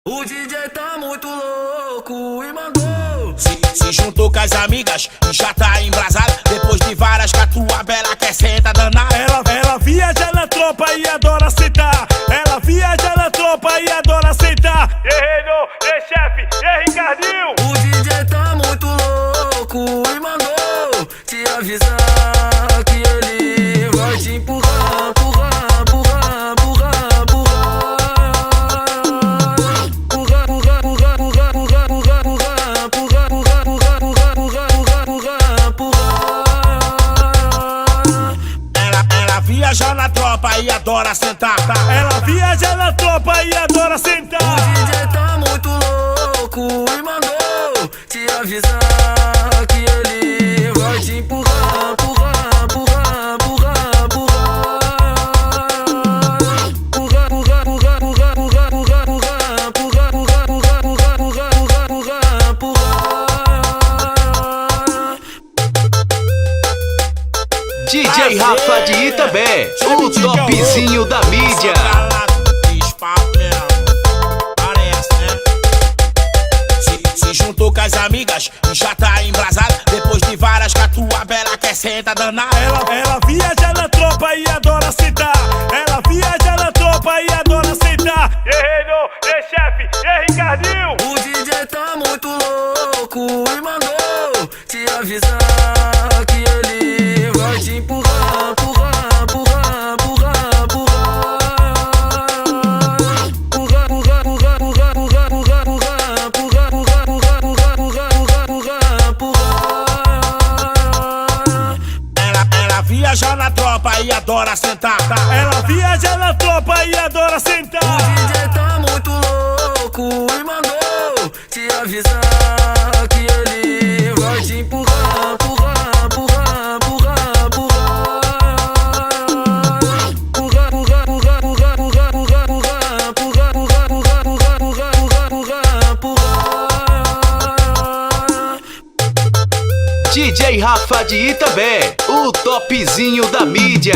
O DJ tá muito louco e mandou. Se juntou com as amigas e já tá embrasada. Depois de várias catuaba, ela quer sentar danada. Ela viaja na tropa e adora sentar. Ela viaja na tropa e adora sentar. Reino, chefe, Ricardinho. O DJ tá muito louco e mandou te avisar que ele vai te empurrar, empurrar, empurrar, empurrar, empurrar. Ela viaja na tropa e adora sentar. Ela viaja na tropa e adora sentar. O DJ tá muito louco e mandou te avisar que ele vai te empurrar, empurrar, empurrar, empurrar, empurrar. DJ Rafa de Itabé, o topzinho da mídia. Se juntou com as amigas e já tá embrasada. Depois de várias catuaba, ela quer sentar danada. Ela viaja na tropa e adora sentar. Ela viaja na tropa e adora sentar. Reino, chefe, Ricardinho. O DJ tá muito louco e mandou te avisar que ele vai te empurrar, empurrar, empurrar, empurrar, empurrar. Ela viaja na tropa e adora sentar. Ela viaja na tropa e adora sentar. O DJ tá muito louco e mandou te avisar que ele vai te empurrar, empurrar, empurrar, empurrar, empurrar. DJ Rafa de Itabé, o topzinho da mídia.